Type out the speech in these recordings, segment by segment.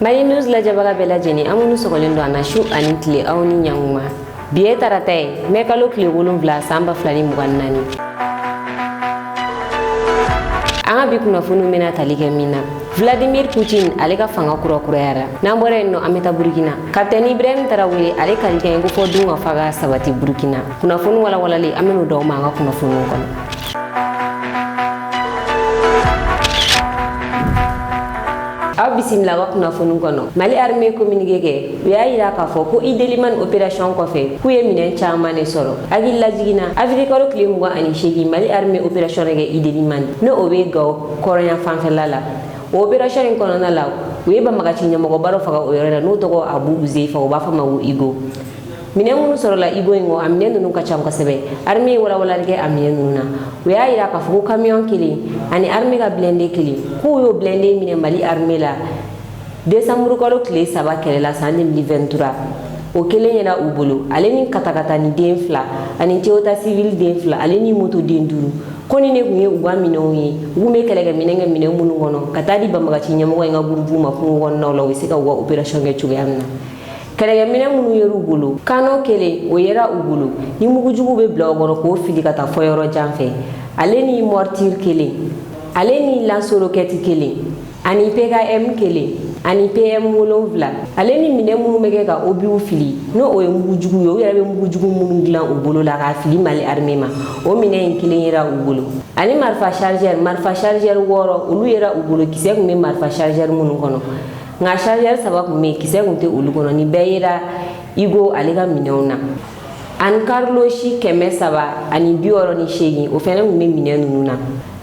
Mali News lajabaga bɛɛ lajɛlen an minnu sɔgɔlen don an na su ani tile aw ni ɲankuma bi ye tarata ye mai kalo tile 7 san 2024 an ka bi kunnafoniw bɛna tali kɛ min na Vladimir Putin ale ka fanga kurakurayara n'an bɔra yen nɔ an bɛ taa Burkina Capitaine Ibrahim Traoré ale ka kɛ ko fɔ dun ka fa ka sabati Burkina kunnafoni walawalalen an bɛn'o d'aw ma an ka kunnafoniw kɔnɔ. Aw bisimila ka kunnafoni kɔnɔ Mali armée communiqué kɛ u y'a yira k'a fɔ ko Ideliman opération kɔfɛ k'u ye minɛn caman de sɔrɔ hakili lajiginna avril kalo tile 28 Mali armée opération kɛ Ideliman n'o o bɛ Gao kɔrɔnya fanfɛla la o opération in kɔnɔna la u ye Banbagaci ɲɛmɔgɔba dɔ faga o yɔrɔ la n'o tɔgɔ Abu Uzeifa u b'a fɔ ma ko Igo minɛn minnu sɔrɔla Igo in kɔ a minɛn ninnu ka ca kosɛbɛ armée walawalali kɛ a minɛn ninnu na u y'a yira k'a fɔ ko camion kelen ani armée ka blindé kelen k'u y'o blindé minɛ Mali armée la décembre kalo tile 3 kɛlɛ la san 2023 o kelen yera u bolo ale ni katakata ni den 2 ani Toyota civil den 2 ale ni moto den 5 ko ni ne kun ye u ka minɛnw ye u kun bɛ kɛlɛkɛ minɛn minnu kɔnɔ ka taa di Banbagaci ɲɛmɔgɔ in ka groupe ma kungo kɔnɔnaw la u bɛ se ka u ka opération kɛ cogoya min na kɛlɛkɛ minɛn minnu yer'u bolo kano kelen o yera u bolo ni mugujugu bɛ bila o kɔrɔ k'o fili ka taa fɔ yɔrɔ jan fɛ ale ni mortier kelen ale ni lance roquette kelen ani PKM kelen ani PM 7 ale ni minɛn minnu bɛ kɛ ka obiw fili n'o o ye mugujugu ye u yɛrɛ bɛ mugujugu minnu dilan u bolo la k'a fili Mali armée ma o minɛn in kelen yera u bolo ani marifa chargeur 6 olu yera u bolo kisɛ kun bɛ marifa chargeur minnu kɔnɔ nka chargeur 3 kun bɛ kisɛ kun tɛ olu kɔnɔ ni bɛɛ yera Igo ale ka minɛnw na ani Carlosi 300 ani 68 o fɛnɛ kun bɛ minɛn ninnu na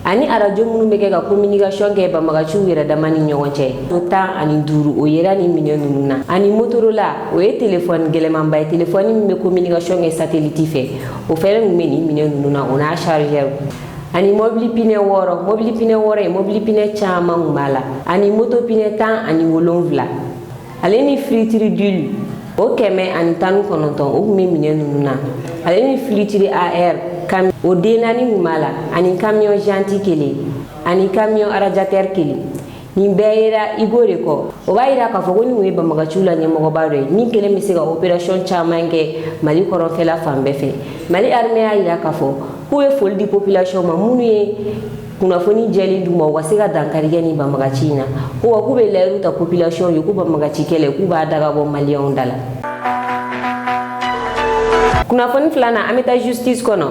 ani arajo minnu bɛ kɛ ka communication kɛ Banbagaciw yɛrɛ dama ni ɲɔgɔn cɛ o 15 o yera ni minɛn ninnu na ani Motorola o ye téléphone gɛlɛmanba ye téléphone min bɛ communication kɛ satellite fɛ o fɛnɛ kun bɛ ni minɛn ninnu na o n'a chargeur ani mobili pinɛ 6 ye mobili pinɛ caman kun b'a la ani moto pinɛ 17 ale ni filtre d'huile o 119 o kun bɛ minɛn ninnu na ale ni filtre AR o den 4 kun b'a la ani camion gentil kelen ani camion radiateur kelen nin bɛɛ yera Igo de kɔ o b'a yira k'a fɔ ko nin ye Banbagaciw la ɲɛmɔgɔba dɔ ye min kelen bɛ se ka opération caman kɛ Mali kɔrɔnfɛla fan bɛɛ fɛ Mali armée y'a yira k'a fɔ k'u ye foli di population ma minnu ye kunnafoni jɛlen d'u ma u ka se ka dankari kɛ ni Banbagaci in na ko wa k'u bɛ layiru ta population ye ko Banbagaci kɛlɛ k'u b'a daga bɔ maliyɛnw da la kunnafoni filanan an bɛ taa justice kɔnɔ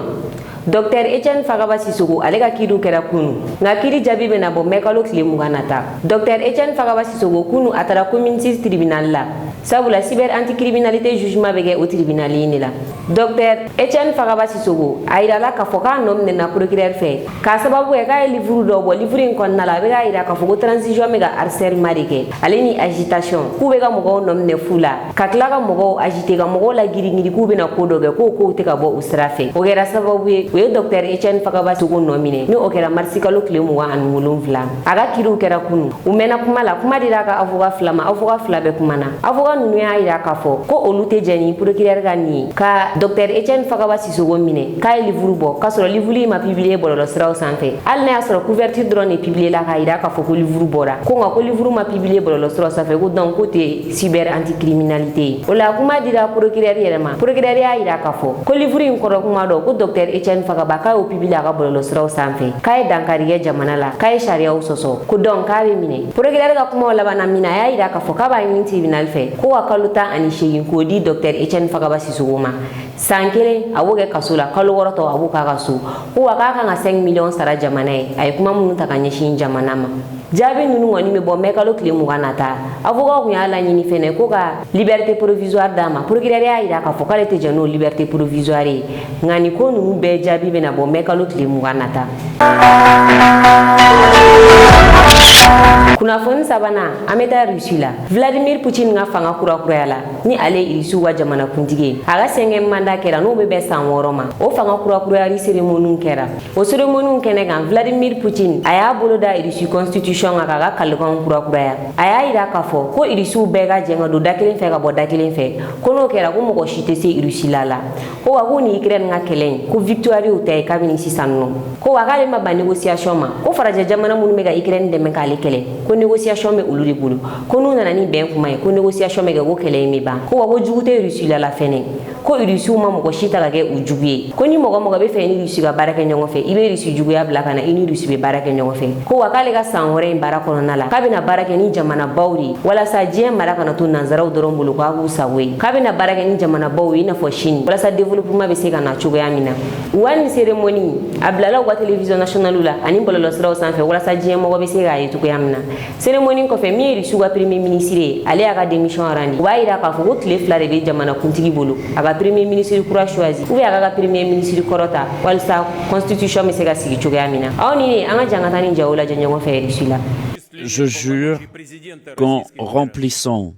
Dr Etienne Fagaba Sissogo ale ka kiiriw kɛra kunu nka kiiri jaabi bɛna bɔ mai kalo tile 20 nata Dr Etienne Fagaba Sissogo kunu a taara commune 6 tribunal la sabula cyber anticriminalité jugement bɛ kɛ o tribunal in de la Dr Etienne Fagaba Sissogo a yirala k'a fɔ k'a nɔ minɛna procureur fɛ k'a sababu kɛ k'a ye livre dɔ bɔ livre in kɔnɔna la a bɛ k'a yira k'a fɔ ko transition bɛ ka harcèlement de kɛ ale ni agitation k'u bɛ ka mɔgɔw nɔ minɛ fu la ka tila ka mɔgɔw agiter ka mɔgɔw la giringiri k'u bɛna ko dɔ kɛ k'o kow tɛ ka bɔ o sira fɛ o kɛra sababu ye o ye Dr Etienne Fagaba Sissogo nɔ minɛ n'o kɛra mars kalo tile 27 a ka kiiriw kɛra kunu u mɛnna kuma la kuma dira a ka avocat 2 ma avocat 2 bɛ kuma na avocat ninnu y'a yira k'a fɔ ko olu tɛ jɛn ni procureur ka nin ye ka Dr Etienne Fagaba Sissogo minɛ k'a ye livre bɔ k'a sɔrɔ livre in ma publier bɔlɔlɔsiraw sanfɛ hali n'a y'a sɔrɔ couverture dɔrɔn de publier la k'a yira k'a fɔ ko livre bɔra ko nka ko livre ma publier bɔlɔlɔsiraw sanfɛ ko donc ko tɛ cyber anticriminalité ye o la kuma dira procureur yɛrɛ ma procureur y'a yira k'a fɔ ko livre in kɔrɔ kuma dɔ ko Dr Etienne Fagaba k'a y'o publier a ka bɔlɔlɔsiraw sanfɛ k'a ye dankari kɛ jamana la k'a ye sariyaw sɔsɔ ko donc k'a bɛ minɛ procureur ka kumaw labanna min na a y'a yira k'a fɔ k'a b'a ɲini tribunal fɛ ko ka kalo 18 k'o di Dr Etienne Fagaba Sissogo ma san kelen a b'o kɛ kaso la kalo 6 tɔ a b'o k'a ka so ko wa k'a kan ka 5 millions sara jamana ye a ye kuma minnu ta ka ɲɛsin jamana ma jaabi ninnu kɔni bɛ bɔ mai kalo tile 20 nata avocat kun y'a laɲini fɛnɛ ko ka liberté provisoire d'a ma procureur y'a yira k'a fɔ k'ale tɛ jɛn n'o liberté provisoire ye nka nin ko ninnu bɛɛ jaabi bɛna bɔ mai kalo tile 20 nata kunnafoni sabanan an bɛ taa Russie la Vladimir Putin ka fanga kurakuraya la ni ale ye Rusiw ka jamanakuntigi ye a ka sɛngɛ mandat kɛra n'o bɛ bɛn san 6 ma o fanga kurakurayali cérémonie kɛra o cérémonie kɛnɛ kan Vladimir Putin a y'a bolo da Russie constitution kan k'a ka kalikanw kurakuraya a y'a yira k'a fɔ ko Rusiw bɛɛ ka jɛn ka don da kelen fɛ ka bɔ da kelen fɛ ko n'o kɛra ko mɔgɔ si tɛ se Russie la ko wa ko ni Ukraine ka kɛlɛ in ko victoire y'o ta ye kabini sisan nɔ ko wa k'ale ma ban négociation ma ko farajɛ jamana minnu bɛ ka Ukraine dɛmɛ k'ale kɛlɛ ko négociation bɛ olu de bolo ko n'u nana ni bɛn kuma ye ko négociation bɛ kɛ ko kɛlɛ in bɛ ban ko wa ko jugu tɛ Russie la fɛnɛ ko Russiw ma mɔgɔ si ta ka kɛ u jugu ye ko ni mɔgɔ mɔgɔ bɛ fɛ ni Russie ka baara kɛ ɲɔgɔn fɛ i bɛ Russie juguya bila ka na i ni Russie bɛ baara kɛ ɲɔgɔn fɛ ko wa k'ale ka san wɛrɛ in baara kɔnɔna la k'a bɛna baara kɛ ni jamanabaw de walasa diɲɛ mara kana to nanzaraw dɔrɔn bolo k'a k'u sago ye k'a bɛna baara kɛ ni jamanabaw ye i n'a fɔ Chine walasa développement bɛ se ka na cogoya min na wa ni cérémonie a bilala u ka télévision nationale la ani bɔlɔlɔsiraw sanfɛ walasa diɲɛ mɔgɔ bɛ se k'a ye cogoya min na cérémonie kɔfɛ min ye Russie ka premier ministre ye ale y'a ka démission randi u b'a yira k'a fɔ ko tile fila de bɛ jamanakuntigi bolo a ka premier ministre kura choisi ou bien a ka premier ministre kɔrɔta walasa constitution bɛ se ka sigi cogoya min na aw ni ne an ka jan ka taa ni jaw lajɛ ɲɔgɔn fɛ Russie la. Je jure qu'en remplissant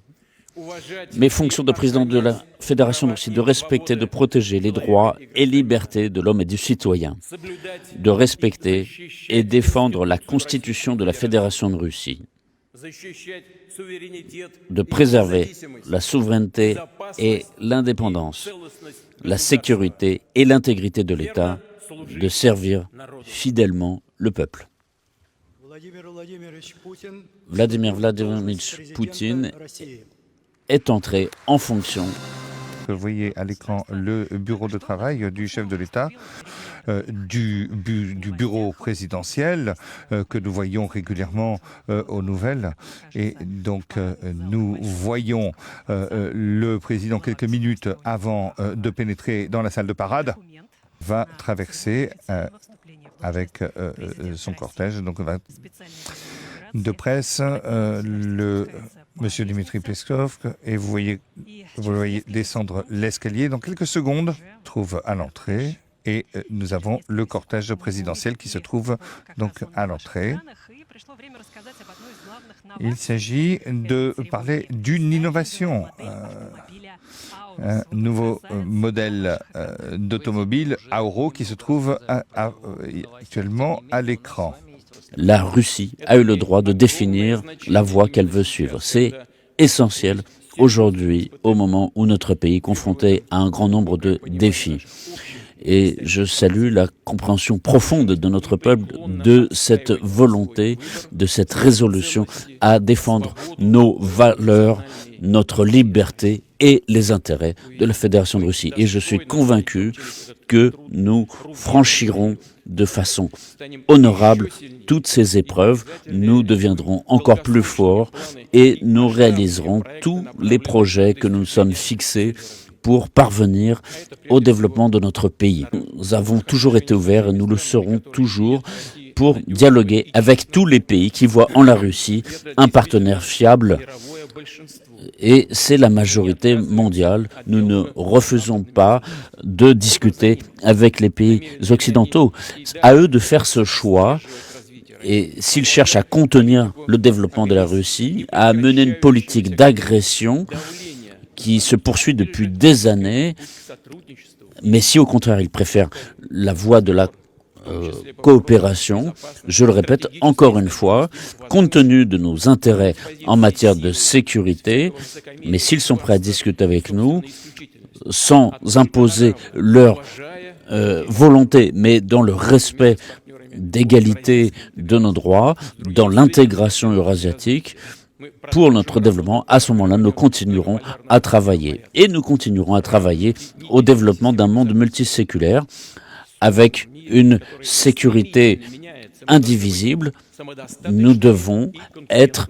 mes fonctions de président de la Fédération de Russie, de respecter, de protéger les droits et libertés de l'homme et du citoyen, de respecter et défendre la Constitution de la Fédération de Russie, de préserver la souveraineté et l'indépendance, la sécurité et l'intégrité de l'État, de servir fidèlement le peuple. Vladimir Vladimirovich Poutine est entré en fonction. Vous voyez à l'écran le bureau de travail du chef de l'État, du bureau présidentiel que nous voyons régulièrement aux nouvelles. Et donc nous voyons le président quelques minutes avant de pénétrer dans la salle de parade, va traverser avec son cortège donc, de presse, Monsieur Dmitri Peskov, et vous le voyez descendre l'escalier. Dans quelques secondes, on trouve à l'entrée, et nous avons le cortège présidentiel qui se trouve donc à l'entrée. Il s'agit de parler d'une innovation, un nouveau modèle d'automobile Auro qui se trouve actuellement à l'écran. La Russie a eu le droit de définir la voie qu'elle veut suivre. C'est essentiel aujourd'hui, au moment où notre pays est confronté à un grand nombre de défis. Et je salue la compréhension profonde de notre peuple de cette volonté, de cette résolution à défendre nos valeurs, notre liberté et les intérêts de la Fédération de Russie. Et je suis convaincu que nous franchirons de façon honorable toutes ces épreuves, nous deviendrons encore plus forts et nous réaliserons tous les projets que nous nous sommes fixés pour parvenir au développement de notre pays. Nous avons toujours été ouverts et nous le serons toujours pour dialoguer avec tous les pays qui voient en la Russie un partenaire fiable. Et c'est la majorité mondiale. Nous ne refusons pas de discuter avec les pays occidentaux. À eux de faire ce choix. Et s'ils cherchent à contenir le développement de la Russie, à mener une politique d'agression qui se poursuit depuis des années, mais si au contraire ils préfèrent la voie de la coopération, je le répète encore une fois, compte tenu de nos intérêts en matière de sécurité, mais s'ils sont prêts à discuter avec nous, sans imposer leur volonté, mais dans le respect d'égalité de nos droits, dans l'intégration eurasiatique, pour notre développement, à ce moment-là, nous continuerons à travailler. Et nous continuerons à travailler au développement d'un monde multiséculaire avec une sécurité indivisible. Nous devons être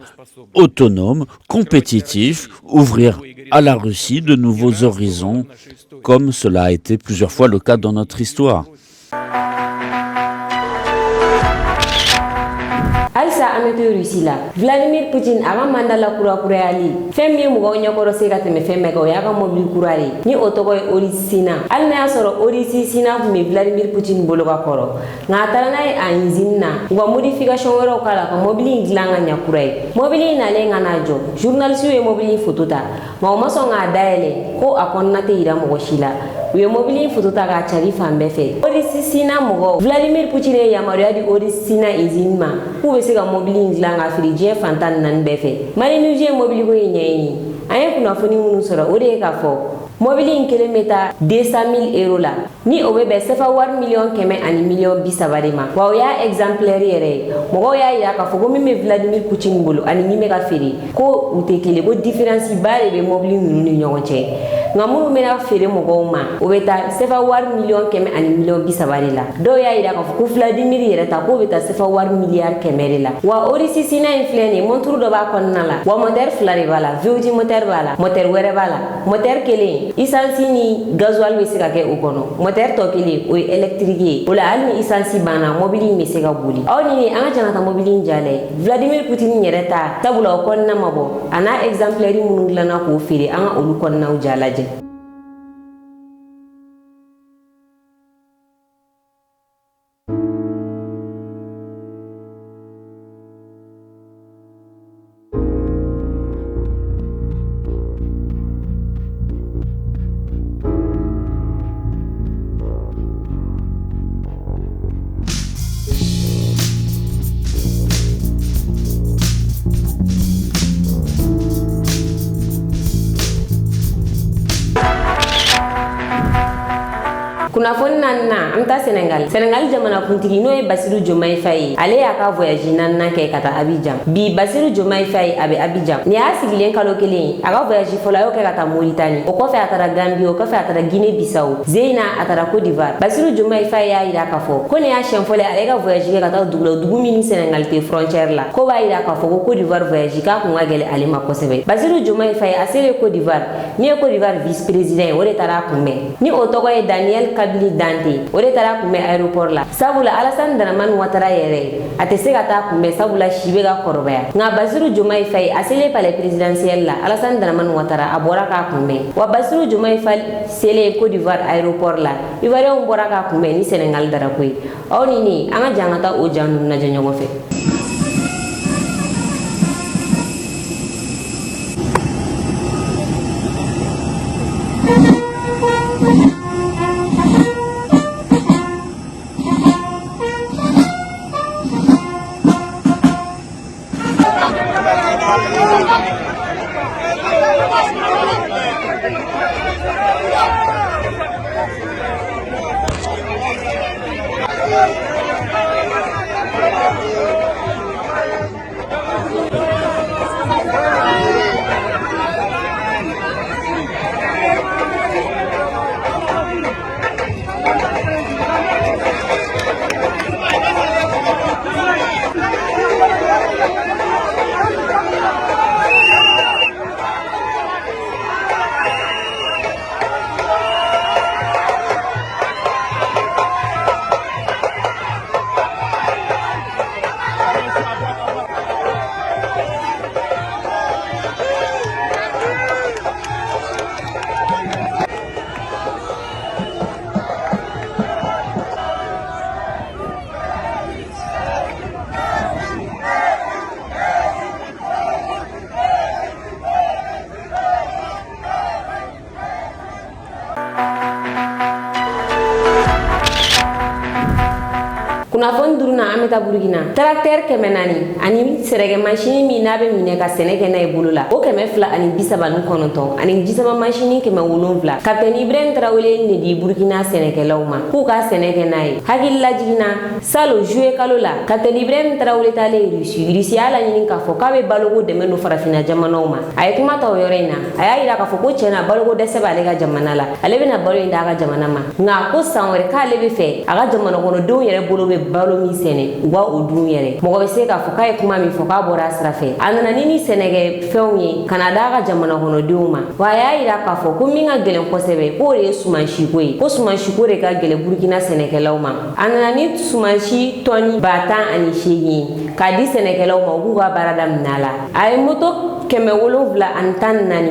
autonomes, compétitifs, ouvrir à la Russie de nouveaux horizons, comme cela a été plusieurs fois le cas dans notre histoire. Alsa ameto Russie la Vladimir Poutine aga mandala kurakurayali femme mugo nyokoro se ka teme femme ga yaga mobile kurari ni otogo orisina alna soro orisina me Vladimir Poutine bologa koro na tarana e anzinna wa modification wero kala ka mobile nglanga nyakurai mobile na lenga najo journaliste e mobile photota ma o maso nga daele ko akonna te ira mo shila we mobile photota ga chari fambe fe orisina mugo Vladimir Poutine ya maria di orisina izinma ku se ka mobile nglanga fili je fantan nan befe mari nu je mobile ko nyeni ayen kuna foni munu sora ode ka fo mobili in kelen bɛ taa 200 000 € la ni o bɛ bɛn sefa wari miliyɔn 100 ani miliyɔn 30 de ma wa o y'a exemplaire yɛrɛ ye mɔgɔw y'a yira k'a fɔ ko min bɛ Vladimir Poutine bolo ani min bɛ ka feere ko u tɛ kelen ko différence ba de bɛ mobili ninnu ni ɲɔgɔn cɛ nka minnu bɛna feere mɔgɔw ma o bɛ taa sefa wari miliyɔn 100 ani miliyɔn 30 de la dɔw y'a yira k'a fɔ ko Vladimir yɛrɛ ta k'o bɛ taa sefa wari miliyari 100 de la wa Odyssey Sina in filɛ nin ye montre dɔ b'a kɔnɔna la wa moteur 2 de b'a la V8 moteur b'a la moteur wɛrɛ b'a la moteur kelen essence ni gasoil bɛ se ka kɛ o kɔnɔ moteur tɔ kelen o ye électrique ye o la hali ni essence banna mobili in bɛ se ka boli aw ni an ka can ka taa mobili in jalɛ Vladimir Poutine yɛrɛ ta sabula o kɔnɔna ma bɔ a n'a exemplaire minnu dilanna k'o feere an ka olu kɔnɔnaw ja lajɛ. Kunnafoni naaninan an bɛ taa Senegal jamana kuntigi n'o ye Basiru Jomayi Faye ale y'a ka voyage naaninan kɛ ka taa Abidjan bi Basiru Jomayi Faye a bɛ Abidjan ni y'a sigilen kalo kelen a ka voyage fɔlɔ a y'o kɛ ka taa Mauritanie o kɔfɛ a taara Gambie o kɔfɛ a taara Guinée Bissau Zeyina a taara Côte d'Ivoire Basiru Jomayi Faye y'a yira k'a fɔ ko nin y'a siɲɛ fɔlɔ ale ka voyage kɛ ka taa dugu la dugu min ni Senegal tɛ frontière la ko b'a yira k'a fɔ ko Côte d'Ivoire voyage k'a kun ka gɛlɛn ale ma kosɛbɛ Basiru Jomayi Faye a selen Côte d'Ivoire ni ye Côte d'Ivoire vice président ye o de taara a kunbɛn ni o tɔgɔ ye Daniel Kabili Dante o de taara kunbɛn aéroport la sabula Alassane Dramane Ouattara yɛrɛ a tɛ se ka taa kunbɛn sabula si bɛ ka kɔrɔbaya nka Basiru Jomayi Faye a selen palais présidentiel la Alassane Dramane Ouattara a bɔra k'a kunbɛn wa Basiru Jomayi Faye selen Côte d'Ivoire aéroport la Ivoirien bɔra k'a kunbɛn ni Senegal drapeau ye aw ni ne an ka jan ka taa o jan ninnu lajɛ ɲɔgɔn fɛ. Kunnafoni duruna an bɛ taa Burkina tracteur 400 ani sɛnɛkɛ machine min n'a bɛ minɛ ka sɛnɛ kɛ n'a ye bolo la o 239 ani jisama machine 700 Capitaine Ibrahim Traoré ne di Burkina sɛnɛkɛlaw ma k'u ka sɛnɛ kɛ n'a ye hakili lajiginna salo juillet kalo la Capitaine Ibrahim Traoré taalen Russie y'a laɲini k'a fɔ k'a bɛ baloko dɛmɛ don farafinna jamanaw ma a ye kuma ta o yɔrɔ in na a y'a yira k'a fɔ ko tiɲɛna baloko dɛsɛ b'ale ka jamana la ale bɛna balo in d'a ka jamana ma nka ko san wɛrɛ k'ale bɛ fɛ a ka jamana kɔnɔdenw yɛrɛ bolo bɛ balo min sɛnɛ u ka o dun yɛrɛ mɔgɔ bɛ se k'a fɔ k'a ye kuma min fɔ k'a bɔra a sira fɛ a nana ni sɛnɛkɛ fɛnw ye ka na d'a ka jamana kɔnɔdenw ma wa a y'a yira k'a fɔ ko min ka gɛlɛn kosɛbɛ k'o de ye sumansiko ye ko sumansiko de ka gɛlɛn Burkina sɛnɛkɛlaw ma a nana ni sumansi tɔni 108 ye k'a di sɛnɛkɛlaw ma u k'u ka baara daminɛ a la a ye moto 714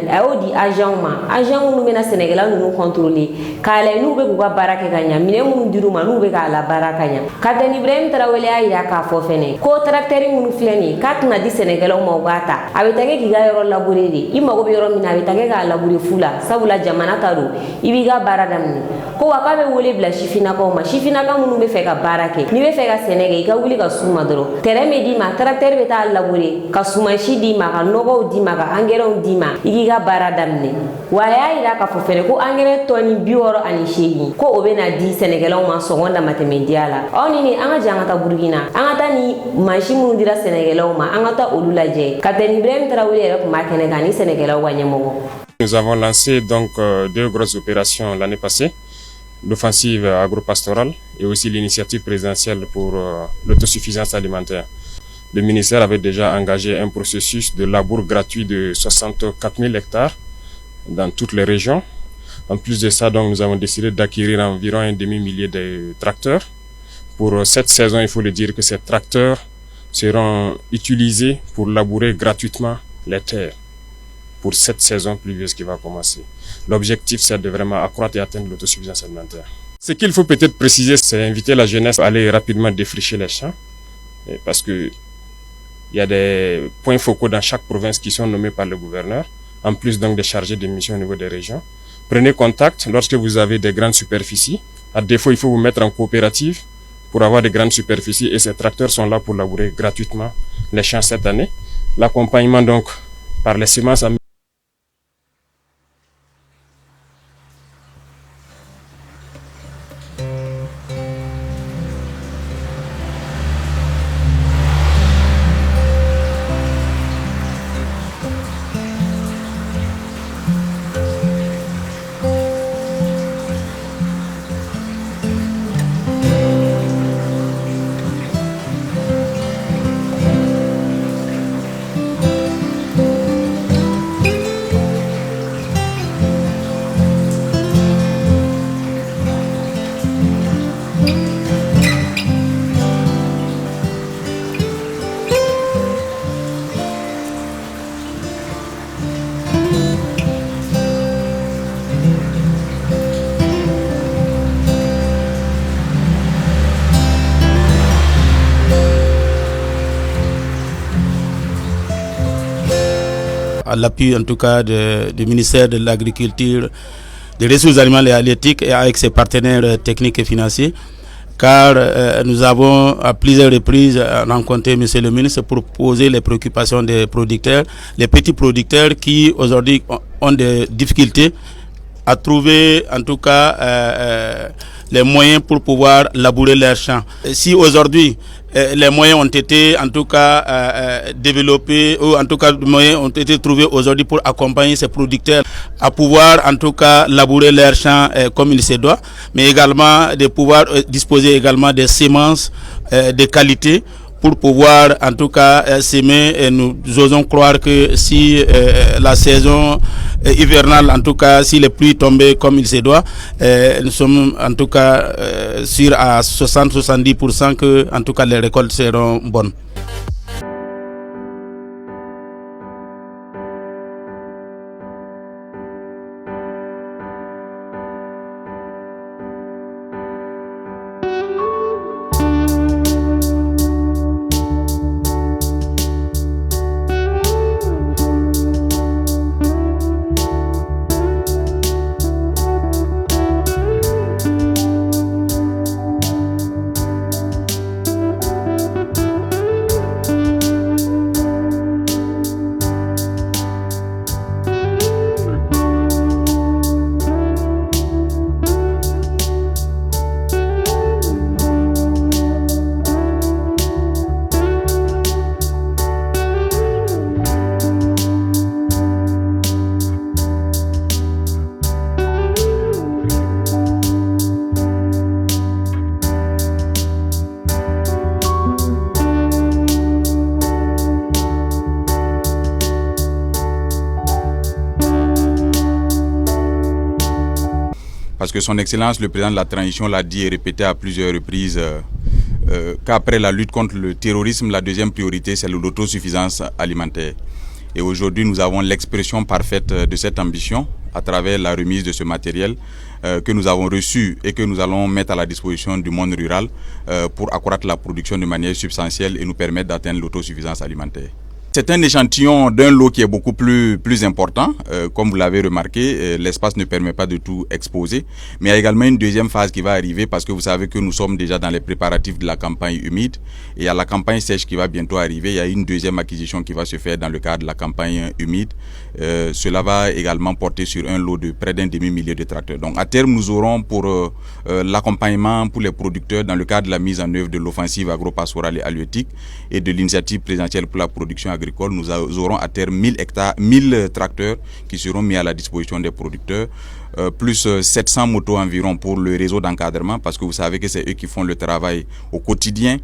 a y'o di agent ma agent minnu bɛna sɛnɛkɛla ninnu contrôler k'a lajɛ n'u bɛ k'u ka baara kɛ ka ɲɛ minɛn minnu dir'u ma n'u bɛ k'a la baara ka ɲɛ Capitaine Ibrahim Traoré y'a yira k'a fɔ fɛnɛ ko tracteur minnu filɛ nin ye k'a tɛna di sɛnɛkɛlaw ma u k'a ta a bɛ taa kɛ k'i ka yɔrɔ labourer de i mago bɛ yɔrɔ min na a bɛ taa kɛ k'a labourer fu la sabula jamana ta don i b'i ka baara daminɛ ko wa k'a bɛ wele bila sifinnakaw ma sifinnaka minnu bɛ fɛ ka baara kɛ n'i bɛ fɛ ka sɛnɛ kɛ i ka wuli ka s'u ma dɔrɔn terrain bɛ d'i ma tracteur bɛ taa labourer ka sumansi d'i ma ka nɔgɔw nɔgɔw d'i ma ka engrais d'i ma i k'i ka baara daminɛ wa a y'a yira k'a fɔ fɛnɛ ko engrais tɔni 68 ko o bɛna di sɛnɛkɛlaw ma sɔngɔ damatɛmɛdiya la aw ni an ka jan an ka taa Burukina an ka taa ni mansi minnu dira sɛnɛkɛlaw ma an ka taa olu lajɛ Capitaine Ibrahim Traoré yɛrɛ tun b'a kɛnɛ kan ni sɛnɛkɛlaw ka ɲɛmɔgɔ. Nous avons lancé donc deux grosses opérations l'année passée, l'offensive agro-pastorale et aussi l'initiative présidentielle pour l'autosuffisance alimentaire. Le ministère avait déjà engagé un processus de labour gratuit de 64 000 hectares dans toutes les régions. En plus de ça, donc, nous avons décidé d'acquérir environ un demi-millier de tracteurs. Pour cette saison, il faut le dire que ces tracteurs seront utilisés pour labourer gratuitement les terres pour cette saison pluvieuse qui va commencer. L'objectif, c'est de vraiment accroître et atteindre l'autosuffisance alimentaire. Ce qu'il faut peut-être préciser, c'est inviter la jeunesse à aller rapidement défricher les champs, parce que il y a des points focaux dans chaque province qui sont nommés par le gouverneur, en plus donc des chargés de mission au niveau des régions. Prenez contact lorsque vous avez des grandes superficies. À défaut, il faut vous mettre en coopérative pour avoir de grandes superficies et ces tracteurs sont là pour labourer gratuitement les champs cette année. L'accompagnement donc par les semences à à l'appui en tout cas du ministère de l'Agriculture, des Ressources animales et halieutiques et avec ses partenaires techniques et financiers, car nous avons à plusieurs reprises rencontré M. le ministre pour poser les préoccupations des producteurs, les petits producteurs qui aujourd'hui ont des difficultés à trouver en tout cas les moyens pour pouvoir labourer leurs champs. Si aujourd'hui les moyens ont été en tout cas développés, ou en tout cas les moyens ont été trouvés aujourd'hui pour accompagner ces producteurs à pouvoir en tout cas labourer leurs champs comme il se doit, mais également de pouvoir disposer également des semences de qualité pour pouvoir en tout cas s'aimer, et nous osons croire que si la saison hivernale, en tout cas si les pluies tombaient comme il se doit, nous sommes en tout cas sûrs à 60-70% que en tout cas les récoltes seront bonnes. Parce que son Excellence, le président de la transition, l'a dit et répété à plusieurs reprises qu'après la lutte contre le terrorisme, la deuxième priorité, c'est l'autosuffisance alimentaire. Et aujourd'hui, nous avons l'expression parfaite de cette ambition à travers la remise de ce matériel que nous avons reçu et que nous allons mettre à la disposition du monde rural pour accroître la production de manière substantielle et nous permettre d'atteindre l'autosuffisance alimentaire. c'est un échantillon d'un lot qui est beaucoup plus important. Comme vous l'avez remarqué, l'espace ne permet pas de tout exposer. Mais il y a également une deuxième phase qui va arriver parce que vous savez que nous sommes déjà dans les préparatifs de la campagne humide. Et il y a la campagne sèche qui va bientôt arriver. Il y a une deuxième acquisition qui va se faire dans le cadre de la campagne humide. Cela va également porter sur un lot de près d'un demi-millier de tracteurs. Donc à terme, nous aurons pour l'accompagnement pour les producteurs dans le cadre de la mise en œuvre de l'offensive agro-pastorale et halieutique et de l'initiative présidentielle pour la production agricole, nous aurons à terme 1000 tracteurs qui seront mis à la disposition des producteurs, plus 700 motos environ pour le réseau d'encadrement, parce que vous savez que c'est eux qui font le travail au quotidien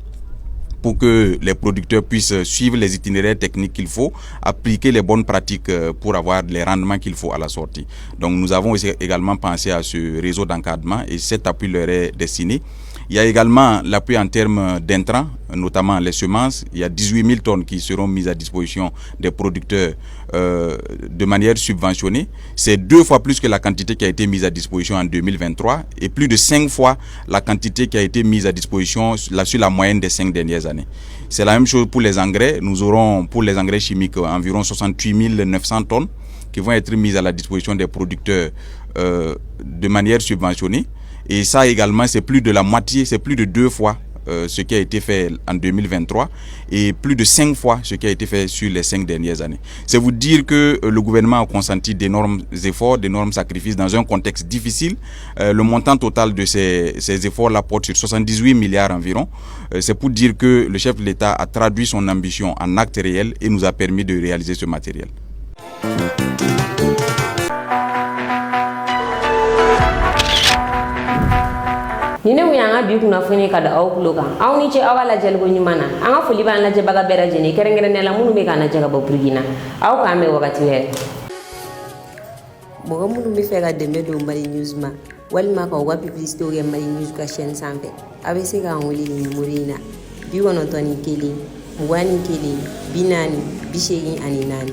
pour que les producteurs puissent suivre les itinéraires techniques qu'il faut, appliquer les bonnes pratiques pour avoir les rendements qu'il faut à la sortie. Donc nous avons aussi également pensé à ce réseau d'encadrement et cet appui leur est destiné. Il y a également l'appui en termes d'intrants, notamment les semences. Il y a 18 000 tonnes qui seront mises à disposition des producteurs de manière subventionnée. C'est 2 fois plus que la quantité qui a été mise à disposition en 2023 et plus de 5 fois la quantité qui a été mise à disposition sur la moyenne des 5 dernières années. C'est la même chose pour les engrais. Nous aurons pour les engrais chimiques environ 68 900 tonnes qui vont être mises à la disposition des producteurs de manière subventionnée. Et ça également, c'est plus de la moitié, c'est plus de 2 fois ce qui a été fait en 2023 et plus de 5 fois ce qui a été fait sur les 5 dernières années. C'est vous dire que le gouvernement a consenti d'énormes efforts, d'énormes sacrifices dans un contexte difficile. Le montant total de ces efforts-là porte sur 78 milliards environ. C'est pour dire que le chef de l'État a traduit son ambition en actes réels et nous a permis de réaliser ce matériel. Ni ne mu yanga bi kunnafoni ka da aw kulo kan aw ni ce aw la jalgo nyumana an ga foli ban la je baga bera jeni kerengere ne la munu be kana jaga ba burgina aw ka me wakati were mo ga munu mi fe ga dembe do Mali News ma walma ka wa publicité o ge Mali News ka chaîne sanfé abc ga woli ni murina bi wono toni keli wani keli binani bishegi ani nani